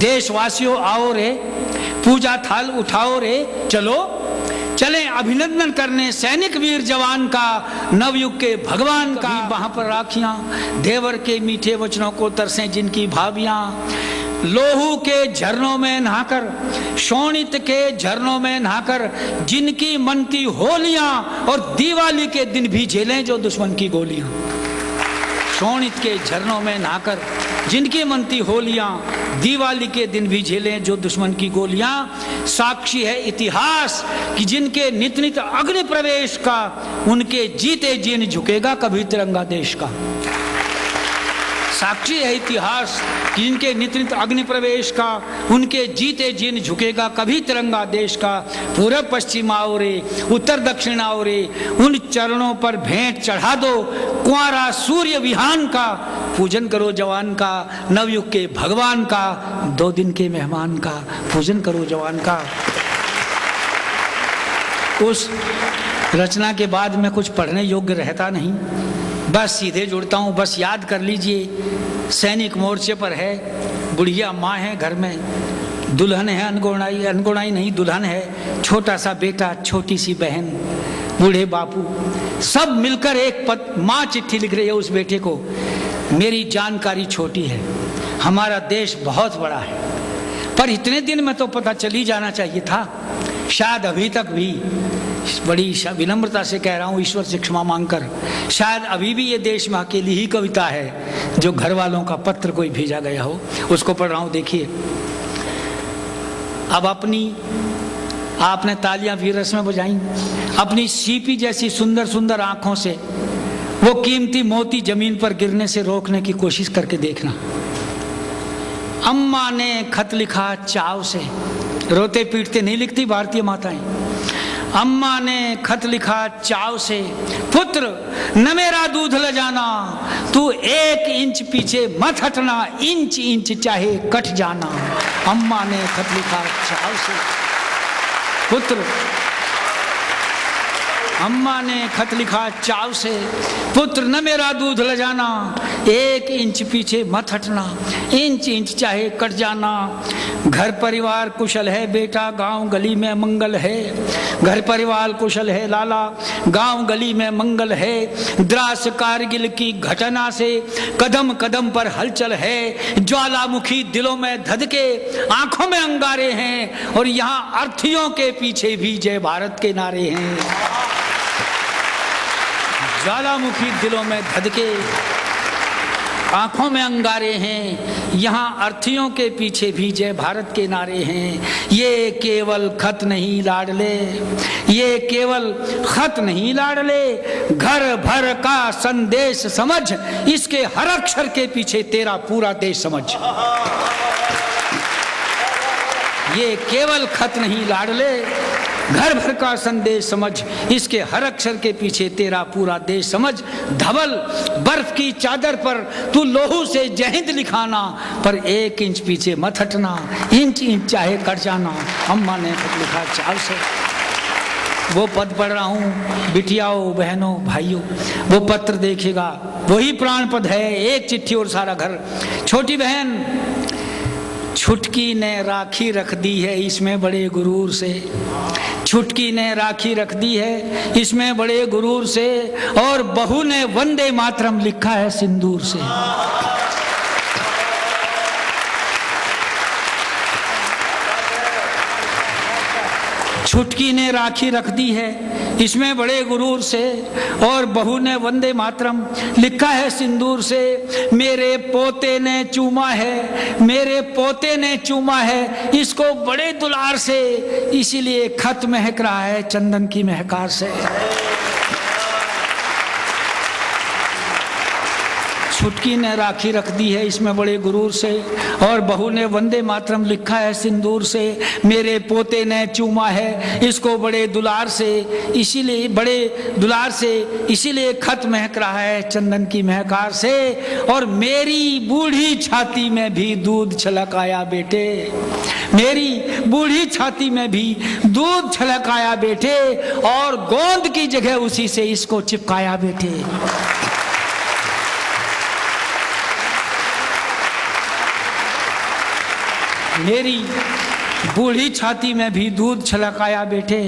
देशवासियों आओ रे, पूजा थाल उठाओ रे, चलो चलें अभिनंदन करने सैनिक वीर जवान का, नवयुग के भगवान का। वहां पर राखियां, देवर के मीठे वचनों को तरसें जिनकी भाभियां, लोहू के झरनों में नहाकर, शोणित के झरनों में नहाकर जिनकी मनती होलियां, और दिवाली के दिन भी झेलें जो दुश्मन की गोलियां। शोणित के झरनों में नहाकर जिनकी मनती होलियां, दिवाली के दिन भी झेलें जो दुश्मन की गोलियां। साक्षी है इतिहास कि जिनके नित नित अग्नि प्रवेश का, उनके जीते जी नहीं झुकेगा कभी तिरंगा देश का। साक्षी है इतिहास कि जिनके नित नित अग्नि प्रवेश का, उनके जीते जी नहीं झुकेगा कभी तिरंगा देश का। पूरब पश्चिम आओ रे, उत्तर दक्षिण आओ रे, उन चरणों पर भेंट चढ़ा दो कुंवारा सूर्य विहान का। पूजन करो जवान का, नवयुग के भगवान का, 2 दिन के मेहमान का। पूजन करो जवान का। उस रचना के बाद में कुछ पढ़ने योग्य रहता नहीं, बस सीधे जुड़ता हूँ। बस याद कर लीजिए, सैनिक मोर्चे पर है, बुढ़िया माँ है घर में, दुल्हन है अनगोनाई, अनगोनाई नहीं दुल्हन है, छोटा सा बेटा, छोटी सी बहन, बूढ़े बापू, सब मिलकर एक माँ चिट्ठी लिख रही है उस बेटे को। मेरी जानकारी छोटी है, हमारा देश बहुत बड़ा है, पर इतने दिन में तो पता चल ही जाना चाहिए था। शायद अभी तक भी, बड़ी विनम्रता से कह रहा हूँ, ईश्वर से क्षमा मांगकर, शायद अभी भी ये देश में अकेली ही कविता है जो घर वालों का पत्र कोई भेजा गया हो, उसको पढ़ रहा हूँ। देखिए, अब आपने तालियां भी रस में बजाई, अपनी सीपी जैसी सुंदर सुंदर आंखों से वो कीमती मोती जमीन पर गिरने से रोकने की कोशिश करके देखना। अम्मा ने खत लिखा चाव से, रोते पीटते नहीं लिखती भारतीय माताएं। अम्मा ने खत लिखा चाव से, पुत्र न मेरा दूध ले जाना, तू 1 इंच पीछे मत हटना, इंच इंच चाहे कट जाना। अम्मा ने खत लिखा चाव से, पुत्र, अम्मा ने खत लिखा चाव से, पुत्र न मेरा दूध ले जाना, 1 इंच पीछे मत हटना, इंच इंच चाहे कट जाना। घर परिवार कुशल है बेटा, गांव गली में मंगल है। घर परिवार कुशल है लाला, गांव गली में मंगल है। द्रास कारगिल की घटना से कदम कदम पर हलचल है। ज्वालामुखी दिलों में धधके, आंखों में अंगारे हैं, और यहाँ अर्थियों के पीछे भी जय भारत के नारे हैं। ज्वालामुखी दिलों में धधके, आंखों में अंगारे हैं, यहाँ अർത്ഥियों के पीछे भी जय भारत के नारे हैं। ये केवल खत नहीं लाडले, ये केवल खत नहीं लाडले, घर भर का संदेश समझ, इसके हर अक्षर के पीछे तेरा पूरा देश समझ। ये केवल खत नहीं लाडले, घर भर का संदेश समझ, इसके हर अक्षर के पीछे तेरा पूरा देश समझ। धवल बर्फ की चादर पर तू लोहू से जय हिंद लिखाना, पर 1 इंच पीछे मत हटना, इंच इंच चाहे कट जाना। अम्मा ने खत लिखा चाव से। वो पद पढ़ रहा हूँ, बिटियाओं बहनों भाइयों, वो पत्र देखिएगा, वही प्राण पद है, 1 चिट्ठी और सारा घर। छोटी बहन, छुटकी ने राखी रख दी है इसमें बड़े गुरूर से, छुटकी ने राखी रख दी है इसमें बड़े गुरूर से, और बहू ने वंदे मातरम लिखा है सिंदूर से। छुटकी ने राखी रख दी है इसमें बड़े गुरूर से, और बहू ने वंदे मातरम लिखा है सिंदूर से। मेरे पोते ने चूमा है, मेरे पोते ने चूमा है इसको बड़े दुलार से, इसीलिए खत महक रहा है चंदन की महकार से। छुटकी ने राखी रख दी है इसमें बड़े गुरूर से, और बहू ने वंदे मातरम लिखा है सिंदूर से। मेरे पोते ने चूमा है इसको बड़े दुलार से, इसीलिए बड़े दुलार से, इसीलिए खत महक रहा है चंदन की महकार से। और मेरी बूढ़ी छाती में भी दूध छलक आया बेटे, मेरी बूढ़ी छाती में भी दूध छलक आया बेटे, और गोंद की जगह उसी से इसको चिपकाया बेटे। मेरी बूढ़ी छाती में भी दूध छलकाया बेटे,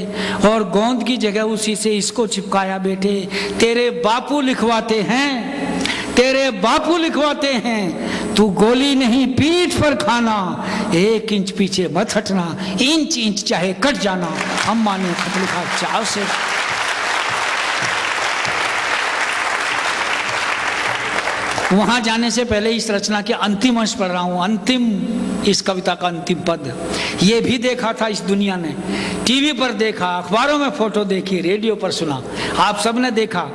और गोंद की जगह उसी से इसको चिपकाया बेटे। तेरे बापू लिखवाते हैं, तेरे बापू लिखवाते हैं, तू गोली नहीं पीठ पर खाना, 1 इंच पीछे मत हटना, इंच इंच चाहे कट जाना। अम्मा ने खत लिखा चाव से। वहां जाने से पहले इस रचना के अंतिम अंश पढ़ रहा हूं, अंतिम, इस कविता का अंतिम पद। ये भी देखा था इस दुनिया ने, टीवी पर देखा, अखबारों में फोटो देखी, रेडियो पर सुना, आप सबने देखा।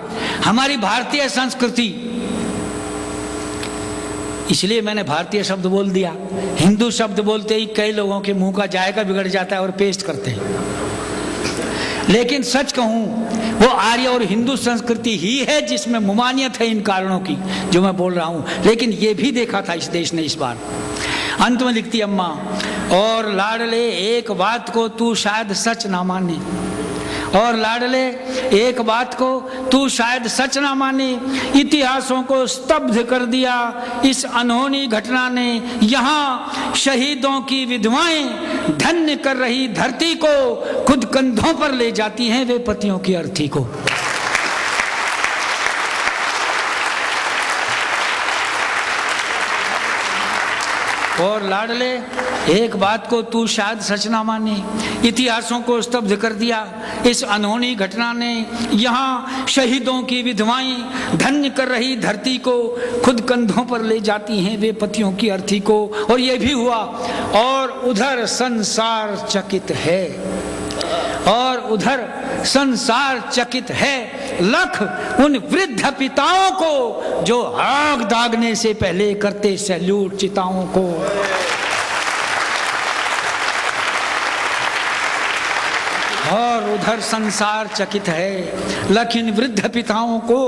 हमारी भारतीय संस्कृति, इसलिए मैंने भारतीय शब्द बोल दिया, हिंदू शब्द बोलते ही कई लोगों के मुंह का जायका बिगड़ जाता है और पेस्ट करते हैं। लेकिन सच कहूं, वो आर्य और हिंदू संस्कृति ही है जिसमें मुमानियत है इन कारणों की जो मैं बोल रहा हूं। लेकिन ये भी देखा था इस देश ने इस बार। अंत में लिखती अम्मा, और लाडले एक बात को तू शायद सच ना माने, और लाडले एक बात को तू शायद सच ना माने, इतिहासों को स्तब्ध कर दिया इस अनहोनी घटना ने। यहाँ शहीदों की विधवाएं धन्य कर रही धरती को खुद कंधों पर ले जाती हैं वे पतियों की अर्थी को। और लाडले एक बात को तू शायद सच ना माने, इतिहासों को स्तब्ध कर दिया इस अनहोनी घटना ने। यहाँ शहीदों की विधवाएं धन्य कर रही धरती को खुद कंधों पर ले जाती हैं वे पतियों की अर्थी को। और ये भी हुआ, और उधर संसार चकित है, और उधर संसार चकित है लख उन वृद्ध पिताओं को जो आग दागने से पहले करते सैल्यूट चिताओं को। और उधर संसार चकित है लख इन वृद्ध पिताओं को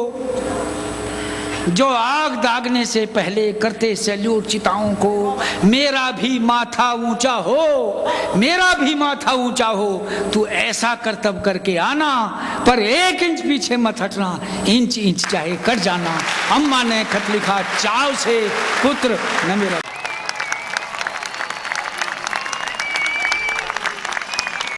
जो आग दागने से पहले करते सैल्यूट चिताओं को। मेरा भी माथा ऊंचा हो, मेरा भी माथा ऊंचा हो, तू ऐसा करतब करके आना, पर 1 इंच पीछे मत हटना, इंच इंच चाहे कट जाना। अम्मा ने खत लिखा चाव से, पुत्र न मेरा।